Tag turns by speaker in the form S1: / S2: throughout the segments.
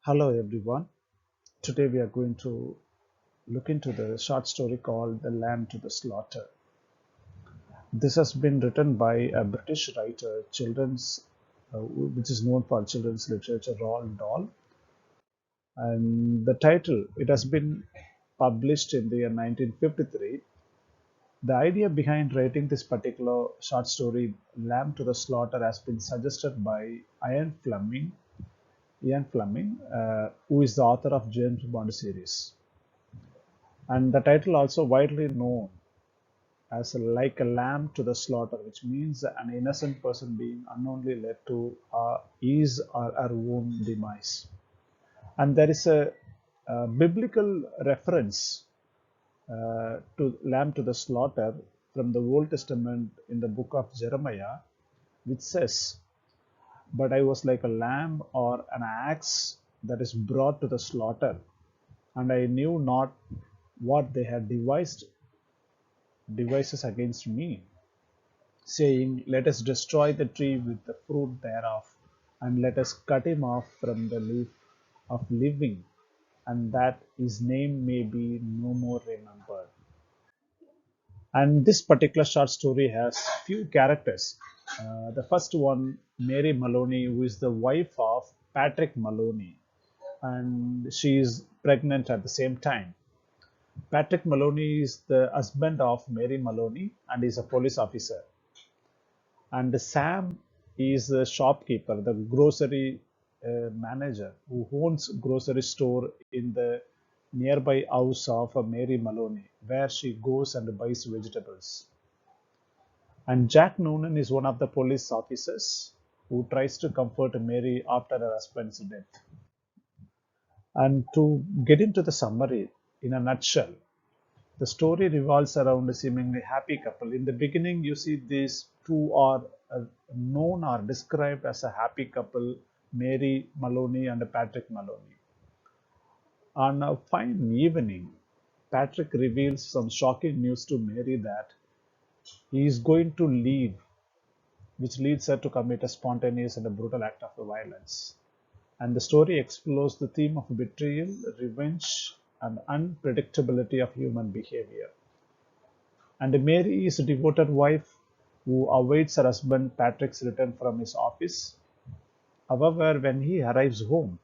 S1: Hello everyone. Today we are going to look into the short story called The Lamb to the Slaughter. This has been written by a British writer, which is known for children's literature, Roald Dahl. And the title, it has been published in the year 1953. The idea behind writing this particular short story, Lamb to the Slaughter, has been suggested by Ian Fleming, who is the author of James Bond series. And the title also widely known as like a lamb to the slaughter, which means an innocent person being unknowingly led to his or her own demise. And there is a biblical reference to lamb to the slaughter from the Old Testament in the book of Jeremiah, which says, "But I was like a lamb or an axe that is brought to the slaughter, and I knew not what they had devices against me, saying, Let us destroy the tree with the fruit thereof, and let us cut him off from the leaf of living, and that his name may be no more remembered." And this particular short story has few characters. The first one, Mary Maloney, who is the wife of Patrick Maloney, and she is pregnant at the same time. Patrick Maloney is the husband of Mary Maloney and is a police officer. And Sam is the shopkeeper, the grocery manager who owns grocery store in the nearby house of Mary Maloney, where she goes and buys vegetables. And Jack Noonan is one of the police officers who tries to comfort Mary after her husband's death. And to get into the summary, in a nutshell, the story revolves around a seemingly happy couple. In the beginning, you see these two are known or described as a happy couple, Mary Maloney and Patrick Maloney. On a fine evening, Patrick reveals some shocking news to Mary that he is going to leave, which leads her to commit a spontaneous and a brutal act of violence. And the story explores the theme of betrayal, revenge, and unpredictability of human behavior. And Mary is a devoted wife who awaits her husband Patrick's return from his office. However, when he arrives home,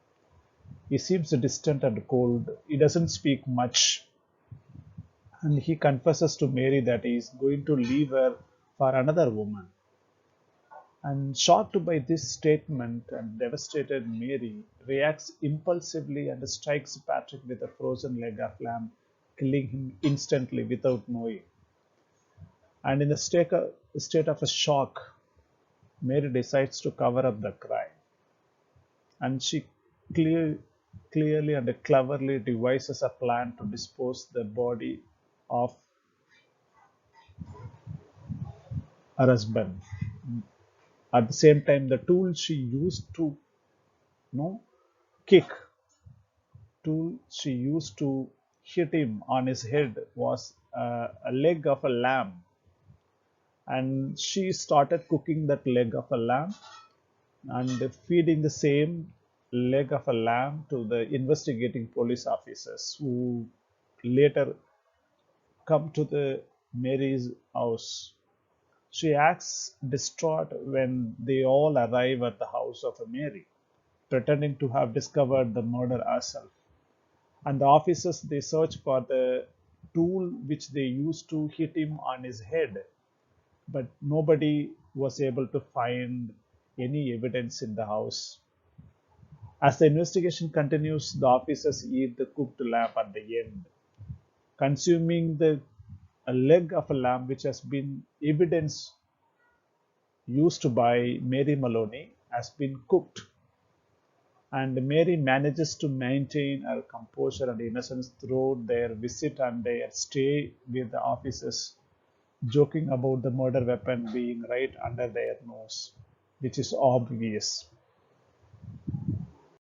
S1: he seems distant and cold. He doesn't speak much, and he confesses to Mary that he is going to leave her for another woman. And shocked by this statement, and devastated Mary reacts impulsively and strikes Patrick with a frozen leg of lamb, killing him instantly without knowing. And in the state of a shock, Mary decides to cover up the crime. And she clear, clearly and cleverly devises a plan to dispose the body of her husband. At the same time, the tool she used to kick, she used to hit him on his head was a leg of a lamb. And she started cooking that leg of a lamb and feeding the same leg of a lamb to the investigating police officers who later come to the Mary's house. She acts distraught when they all arrive at the house of Mary, pretending to have discovered the murder herself. And the officers, they search for the tool which they used to hit him on his head, but nobody was able to find any evidence in the house. As the investigation continues, the officers eat the cooked lamb at the end, consuming the a leg of a lamb which has been evidence used by Mary Maloney has been cooked. And Mary manages to maintain her composure and innocence throughout their visit and their stay with the officers, joking about the murder weapon being right under their nose, which is obvious.